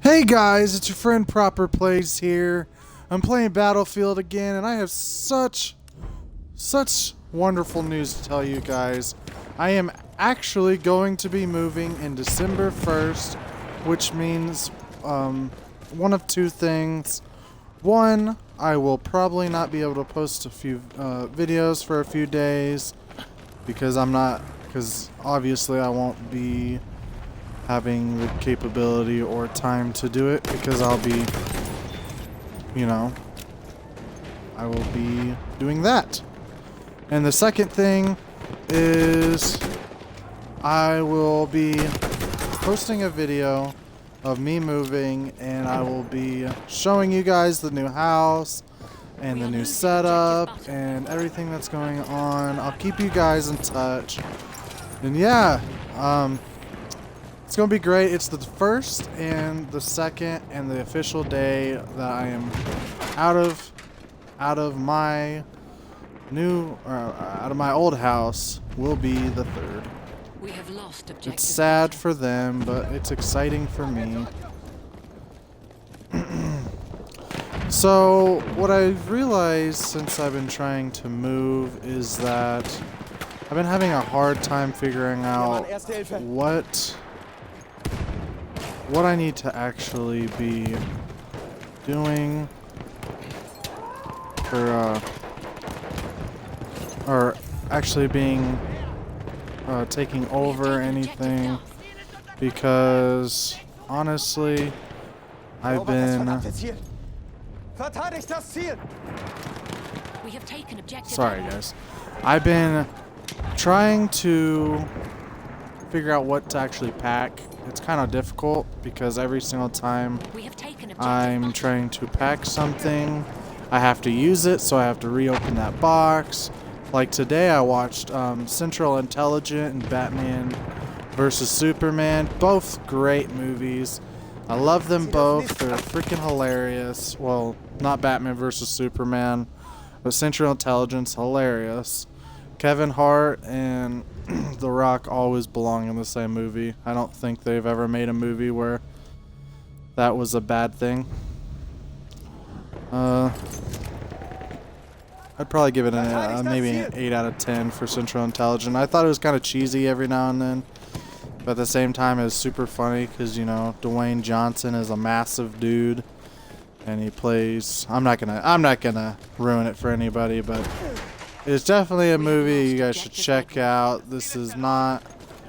Hey guys, it's your friend Proper Plays here. I'm playing Battlefield again, and I have such wonderful news to tell you guys. I am actually going to be moving in December 1st, which means one of two things. One, I will probably not be able to post a few videos for a few days because obviously I won't be having the capability or time to do it because I'll be, I will be doing that. And the second thing is I will be posting a video of me moving, and I will be showing you guys the new house and the new setup and everything that's going on. I'll keep you guys in touch. And yeah, it's gonna be great. It's the first and the second and the official day that I am out of my old house will be the 3rd. We have lost objective. It's sad for them, but it's exciting for me. So what I've realized since I've been trying to move is that I've been having a hard time figuring out what I need to actually be doing for or actually being taking over anything, because honestly I've been We have taken objective. sorry guys, I've been trying to figure out what to actually pack. It's kind of difficult because every single time We have taken objective. I'm trying to pack something, I have to use it, so I have to reopen that box. Like today I watched Central Intelligence and Batman vs. Superman. Both great movies. I love them both. They're freaking hilarious. Well, not Batman vs. Superman, but Central Intelligence, hilarious. Kevin Hart and The Rock always belong in the same movie. I don't think they've ever made a movie where that was a bad thing. I'd probably give it maybe an 8 out of 10 for Central Intelligence. I thought it was kind of cheesy every now and then, but at the same time it was super funny because, Dwayne Johnson is a massive dude, and he plays. I'm not gonna ruin it for anybody, but it's definitely a movie you guys should check out. This is not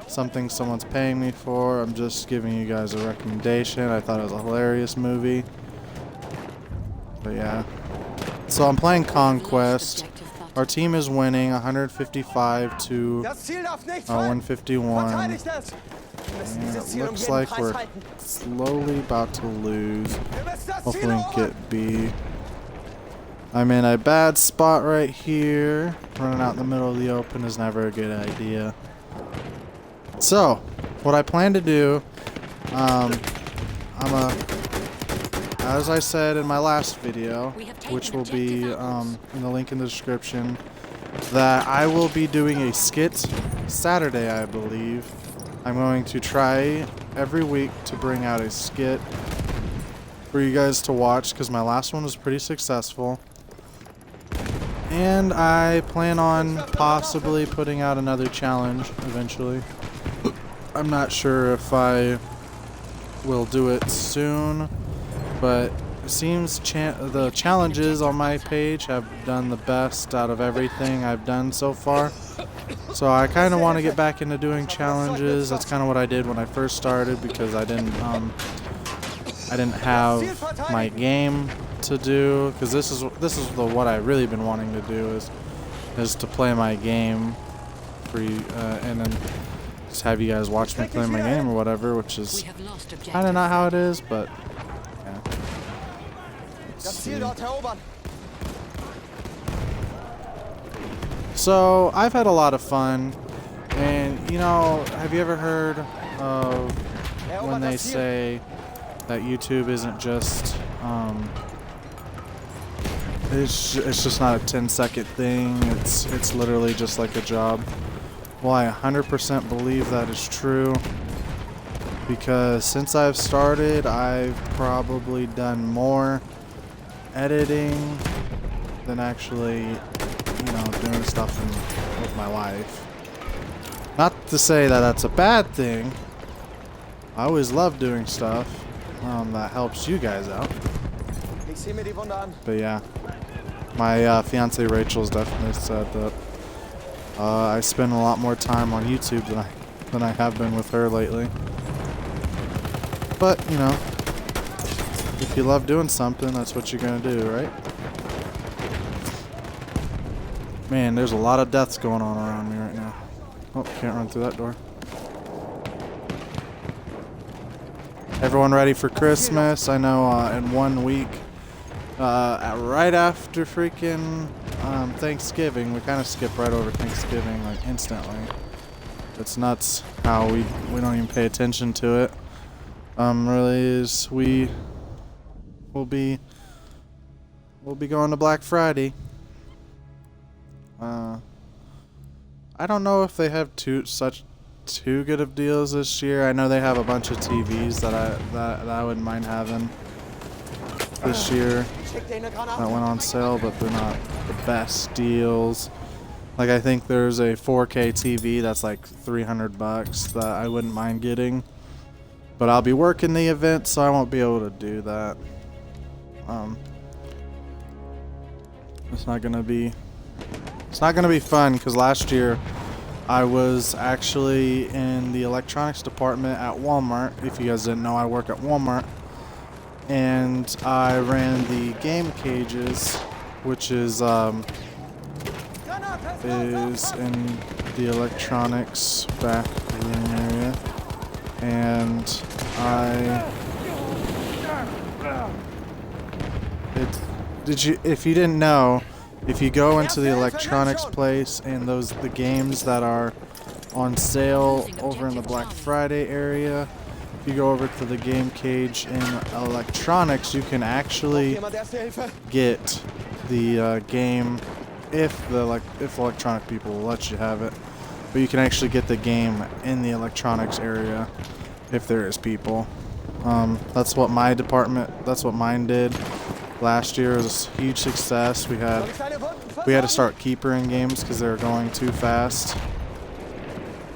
something someone's paying me for. I'm just giving you guys a recommendation. I thought it was a hilarious movie. But yeah. So I'm playing Conquest. Our team is winning 155 to 151. And it looks like we're slowly about to lose. Hopefully we can get B. I'm in a bad spot right here. Running out in the middle of the open is never a good idea. So, what I plan to do, as I said in my last video, which will be in the link in the description, that I will be doing a skit Saturday, I believe. I'm going to try every week to bring out a skit for you guys to watch, because my last one was pretty successful. And I plan on possibly putting out another challenge eventually. I'm not sure if I will do it soon, but it seems the challenges on my page have done the best out of everything I've done so far. So I kind of want to get back into doing challenges. That's kind of what I did when I first started, because I didn't have my game to do, because this is what I really been wanting to do is to play my game for you, and then just have you guys watch me play my game or whatever, which is kind of not how it is, but yeah. Let's see. So I've had a lot of fun, and have you ever heard of when they say that YouTube isn't just it's just not a 10-second thing, it's literally just like a job? Well, I 100% believe that is true, because since I've started, I've probably done more editing than actually, doing stuff with my life. Not to say that that's a bad thing. I always love doing stuff that helps you guys out. But yeah, my fiance Rachel's definitely said that I spend a lot more time on YouTube than I have been with her lately. But if you love doing something, that's what you're gonna do, right? Man, there's a lot of deaths going on around me right now. Oh, can't run through that door. Everyone ready for Christmas? I know in 1 week, right after freaking Thanksgiving, we kind of skip right over Thanksgiving like instantly. It's nuts how we don't even pay attention to it. Really is we'll be going to Black Friday. I don't know if they have too good of deals this year. I know they have a bunch of TVs that I wouldn't mind having this year that went on sale, but they're not the best deals. Like I think there's a 4K TV that's like $300 that I wouldn't mind getting, but I'll be working the event, so I won't be able to do that. It's not gonna be fun because last year I was actually in the electronics department at Walmart. If you guys didn't know, I work at Walmart, and I ran the game cages, which is in the electronics back room area, and if you didn't know, if you go into the electronics place and the games that are on sale over in the Black Friday area, if you go over to the game cage in electronics, you can actually get the game if electronic people will let you have it. But you can actually get the game in the electronics area if there is people. That's what mine did. Last year was a huge success. We had to start keepering games because they were going too fast.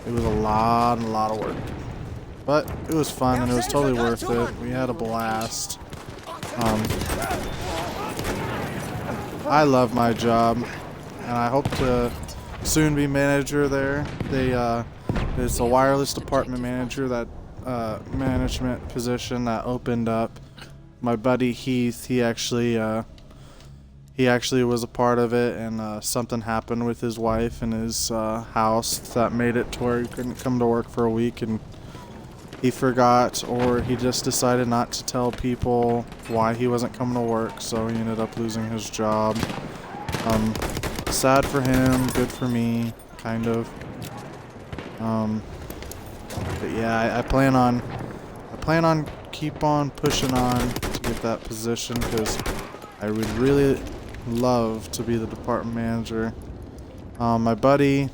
It was a lot of work, but it was fun and it was totally worth it. We had a blast. I love my job, and I hope to soon be manager there. It's a wireless department manager, that management position that opened up. My buddy Heath, he actually was a part of it, and something happened with his wife and his house that made it to where he couldn't come to work for a week, and he forgot, or he just decided not to tell people why he wasn't coming to work, so he ended up losing his job. Sad for him, good for me, kind of. But yeah, I plan on keep on pushing on to get that position because I would really love to be the department manager. My buddy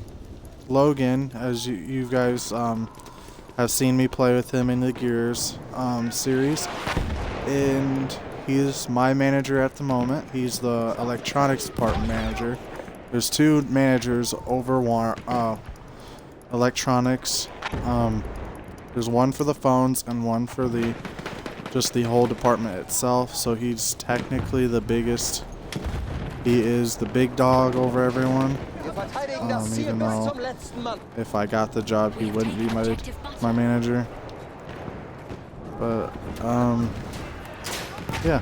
Logan, as you guys have seen me play with him in the Gears series, and he's my manager at the moment. He's the electronics department manager. There's two managers over electronics. There's one for the phones and one for just the whole department itself. So he's technically the biggest. He is the big dog over everyone. Even though if I got the job, he wouldn't be my manager. But yeah,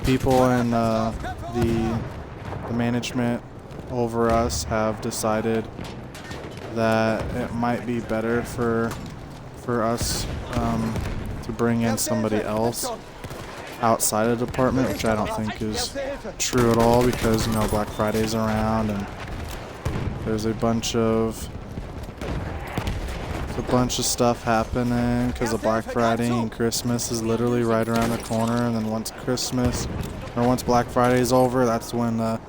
people in the management over us have decided that it might be better for us to bring in somebody else outside of the department, which I don't think is true at all, because Black Friday's around and there's a bunch of stuff happening because of Black Friday, and Christmas is literally right around the corner. And then once Black Friday's over, that's when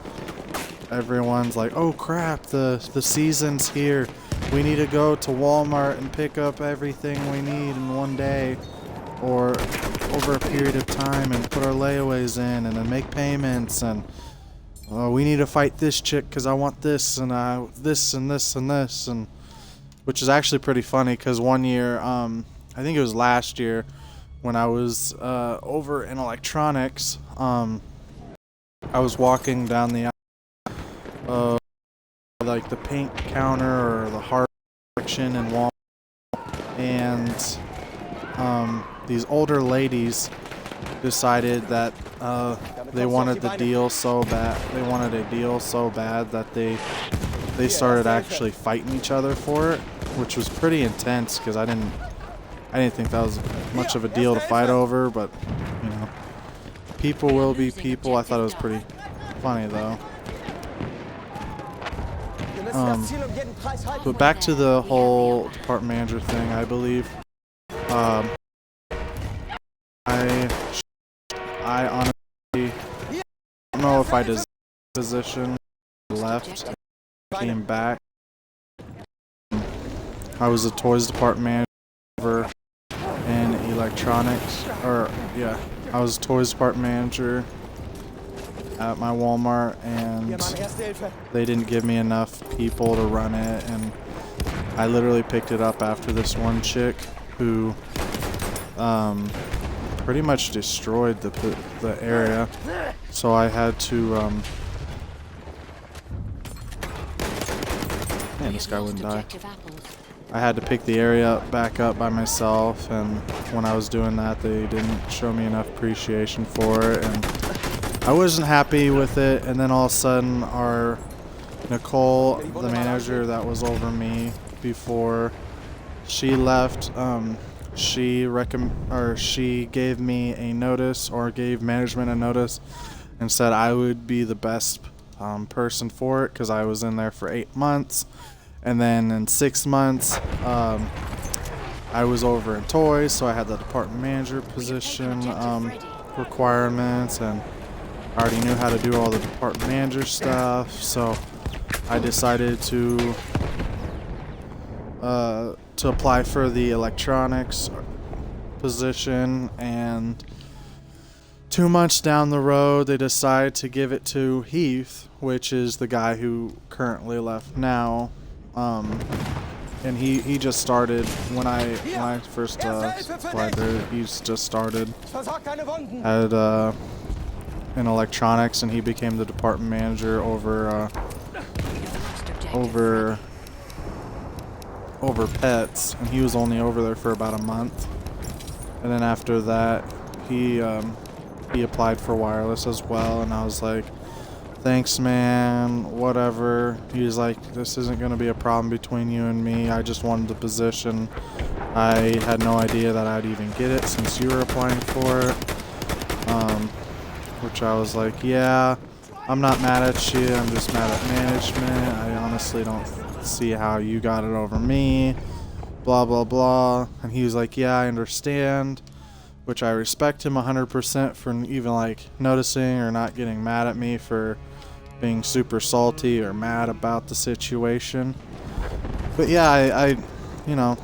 everyone's like, oh crap, the season's here. we need to go to Walmart and pick up everything we need in one day, or over a period of time, and put our layaways in, and then make payments, and we need to fight this chick because I want this, and this and this and this, and which is actually pretty funny because one year, I think it was last year, when I was over in electronics, I was walking down the aisle, like the paint counter or the hard section in Walmart, and these older ladies decided that they wanted the deal so bad. They wanted a deal so bad that they started actually fighting each other for it, which was pretty intense because I didn't think that was much of a deal to fight over, but you know, people will be people. I thought it was pretty funny though. But back to the whole department manager thing, I believe. I honestly don't know if I deserved the position. Left, came back. I was a toys department manager in electronics, I was a toys department manager at my Walmart, and they didn't give me enough people to run it, and I literally picked it up after this one chick who pretty much destroyed the area, so I had to man, this guy wouldn't die. I had to pick the area back up by myself, and when I was doing that, they didn't show me enough appreciation for it, and I wasn't happy with it. And then all of a sudden, our Nicole, the manager that was over me before she left, she gave me a notice, or gave management a notice, and said I would be the best person for it because I was in there for 8 months. And then in 6 months, I was over in toys, so I had the department manager position requirements, and I already knew how to do all the department manager stuff. So I decided to apply for the electronics position, and 2 months down the road, they decided to give it to Heath, which is the guy who currently left now. And he just started when I first applied there. He's just started at in electronics, and he became the department manager over pets, and he was only over there for about a month. And then after that, he applied for wireless as well, and I was like, thanks, man, whatever. He was like, this isn't going to be a problem between you and me. I just wanted the position. I had no idea that I'd even get it since you were applying for it. Which I was like, yeah, I'm not mad at you. I'm just mad at management. I honestly don't see how you got it over me. Blah, blah, blah. And he was like, yeah, I understand. Which I respect him 100% for even like noticing or not getting mad at me for being super salty or mad about the situation. But yeah, I you know,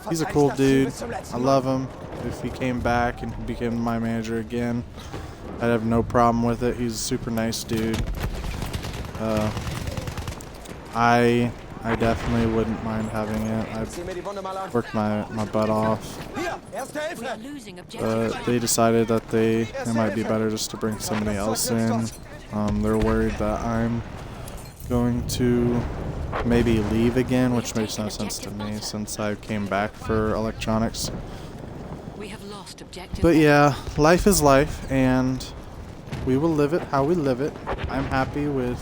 he's a cool dude. I love him. If he came back and became my manager again, I'd have no problem with it. He's a super nice dude. I definitely wouldn't mind having it. I've worked my butt off. But they decided that it might be better just to bring somebody else in. They're worried that I'm going to maybe leave again, which makes no sense to me since I came back for electronics. But yeah, life is life, and we will live it how we live it. I'm happy with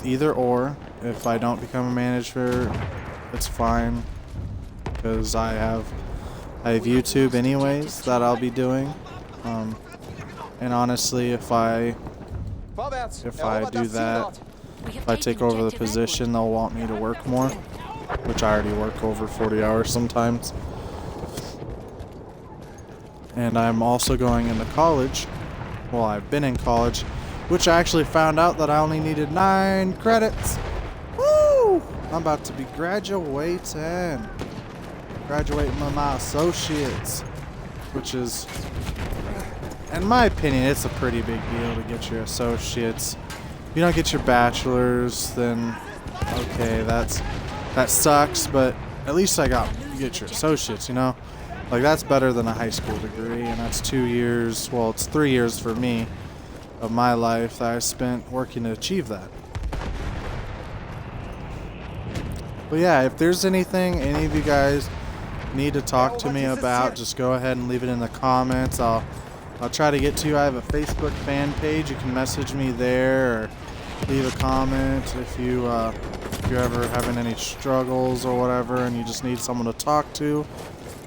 either or. If I don't become a manager, it's fine, because I have YouTube anyways that I'll be doing. And honestly, if I do that, if I take over the position, they'll want me to work more, which I already work over 40 hours sometimes. And I'm also going into college. Well, I've been in college, which I actually found out that I only needed 9 credits. Woo! I'm about to be graduating. Graduating with my associates. Which is, in my opinion, it's a pretty big deal to get your associates. If you don't get your bachelor's, then okay, that sucks, but at least you get your associates, you know? Like, that's better than a high school degree, and that's 2 years, well, it's 3 years for me of my life that I spent working to achieve that. But yeah, if there's anything any of you guys need to talk to me about, just go ahead and leave it in the comments. I'll try to get to you. I have a Facebook fan page. You can message me there or leave a comment if you're ever having any struggles or whatever and you just need someone to talk to.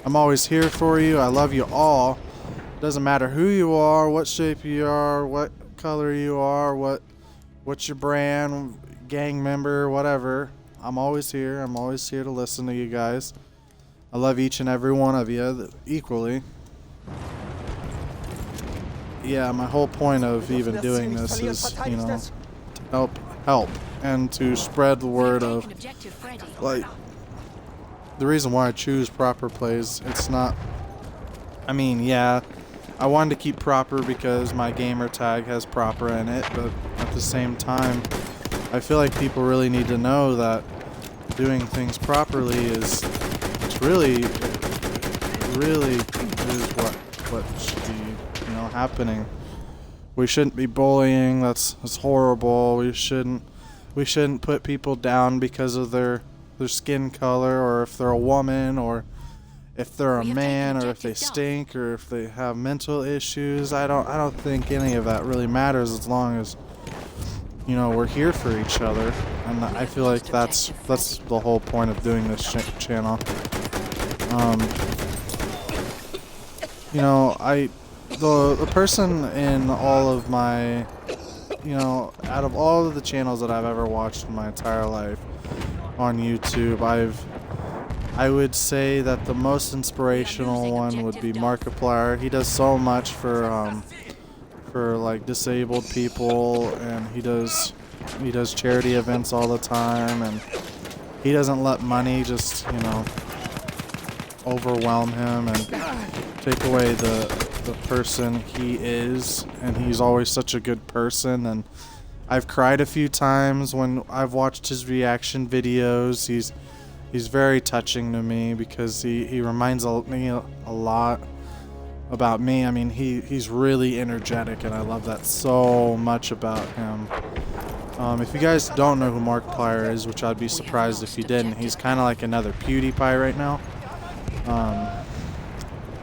I'm always here for you. I love you all. Doesn't matter who you are, what shape you are, what color you are, what's your brand, gang member, whatever. I'm always here. I'm always here to listen to you guys. I love each and every one of you equally. Yeah, my whole point of even doing this is, you know, to help and to spread the word of, like, the reason why I choose Proper Plays. It's not, I mean, yeah, I wanted to keep Proper because my gamer tag has Proper in it, but at the same time, I feel like people really need to know that doing things properly is, it's really is what should be, you know, happening. We shouldn't be bullying. That's horrible. We shouldn't put people down because of their skin color, or if they're a woman, or if they're a man, or if they stink, or if they have mental issues. I don't think any of that really matters as long as, you know, we're here for each other. And I feel like that's the whole point of doing this channel. You know, the person in all of my, you know, out of all of the channels that I've ever watched in my entire life on YouTube, I would say that the most inspirational one would be Markiplier. He does so much for like disabled people, and he does charity events all the time, and he doesn't let money just, you know, overwhelm him and take away the person he is. And he's always such a good person, and I've cried a few times when I've watched his reaction videos. He's very touching to me because he reminds me a lot about me. I mean, he's really energetic, and I love that so much about him. If you guys don't know who Markiplier is, which I'd be surprised if you didn't, he's kind of like another PewDiePie right now,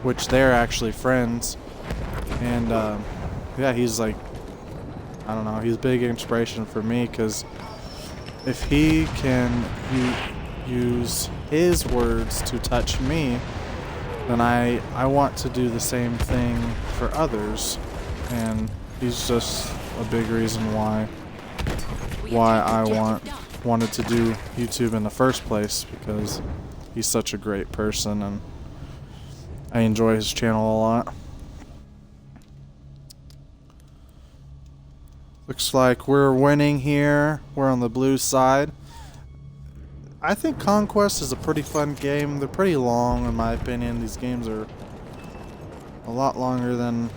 which they're actually friends. And yeah, he's like, I don't know, he's a big inspiration for me, because if he can use his words to touch me, then I want to do the same thing for others. And he's just a big reason why I wanted to do YouTube in the first place, because he's such a great person and I enjoy his channel a lot. Looks like we're winning here. We're on the blue side. I think Conquest is a pretty fun game. They're pretty long, in my opinion. These games are a lot longer than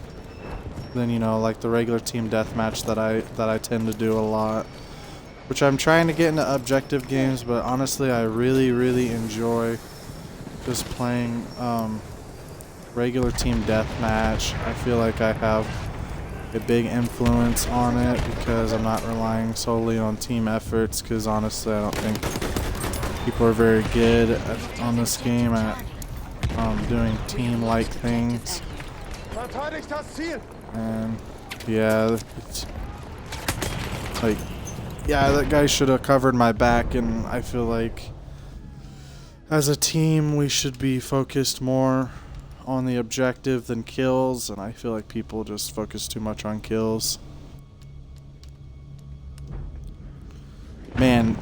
you know, like the regular team deathmatch that I tend to do a lot. Which I'm trying to get into objective games, but honestly, I really enjoy just playing regular team deathmatch. I feel like I have a big influence on it because I'm not relying solely on team efforts, because honestly I don't think people are very good on this game at doing team-like things. And yeah, it's like, yeah, that guy should have covered my back, and I feel like as a team we should be focused more on the objective than kills, and I feel like people just focus too much on kills. Man,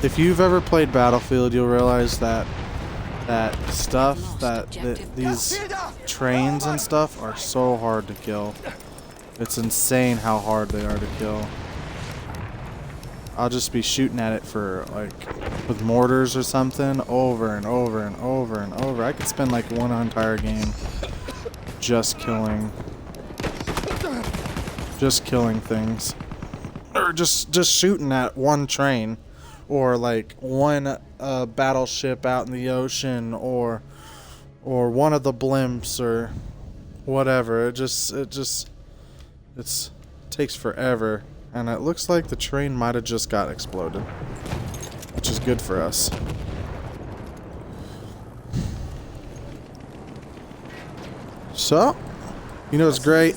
if you've ever played Battlefield, you'll realize that these trains and stuff are so hard to kill. It's insane how hard they are to kill. I'll just be shooting at it for like with mortars or something over and over and over and over. I could spend like one entire game just killing things, or just shooting at one train, or like one battleship out in the ocean, or one of the blimps, or whatever. It takes forever, and it looks like the train might have just got exploded, which is good for us. So, you know, it's great.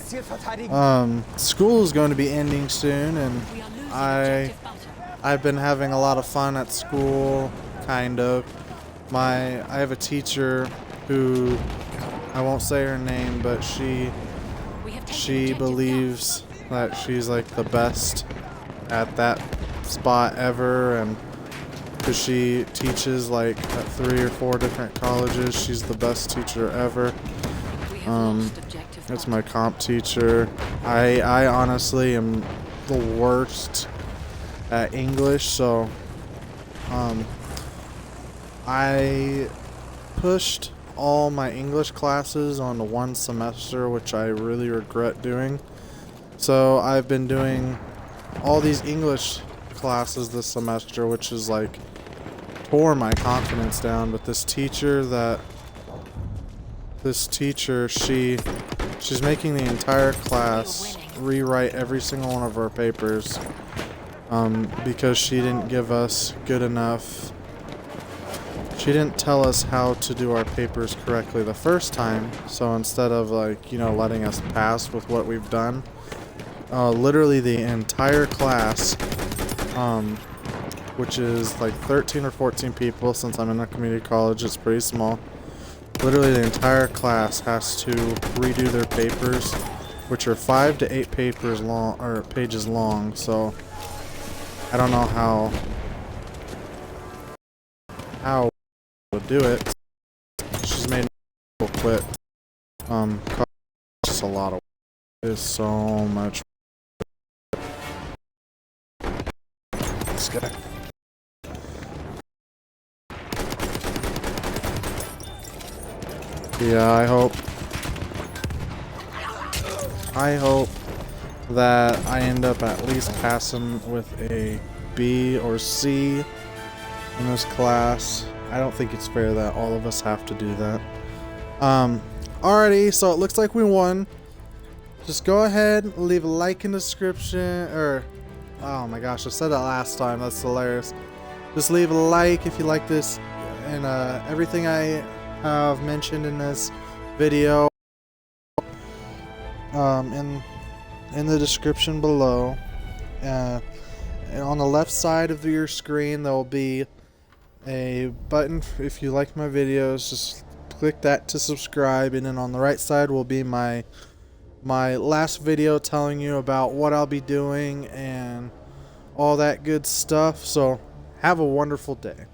School is going to be ending soon, and We are losing objective butter. I've been having a lot of fun at school, kind of. I have a teacher who, I won't say her name, but she We have taken she objective believes that she's like the best at that spot ever, and because she teaches like at 3 or 4 different colleges, she's the best teacher ever. Delta. We have lost objective That's butter. my comp teacher. I honestly am the worst at English, so I pushed all my English classes onto one semester, which I really regret doing. So I've been doing all these English classes this semester, which is like tore my confidence down. But this teacher, she's making the entire class rewrite every single one of our papers, because she didn't give us good enough. She didn't tell us how to do our papers correctly the first time, so instead of like, you know, letting us pass with what we've done, literally the entire class, which is like 13 or 14 people, since I'm in a community college, it's pretty small. Literally the entire class has to redo their papers, which are 5 to 8 papers long, or pages long, so I don't know how would do it. She's made people quit. Just a lot of. It's so much. This guy. Yeah, I hope that I end up at least passing with a B or C in this class. I don't think it's fair that all of us have to do that. Alrighty, so it looks like we won. Just go ahead, leave a like in the description, or, oh my gosh, I said that last time, that's hilarious. Just leave a like if you like this, and everything I have mentioned in this video, in the description below. And on the left side of your screen, there will be a button if you like my videos. Just click that to subscribe, and then on the right side will be my last video telling you about what I'll be doing and all that good stuff. So have a wonderful day.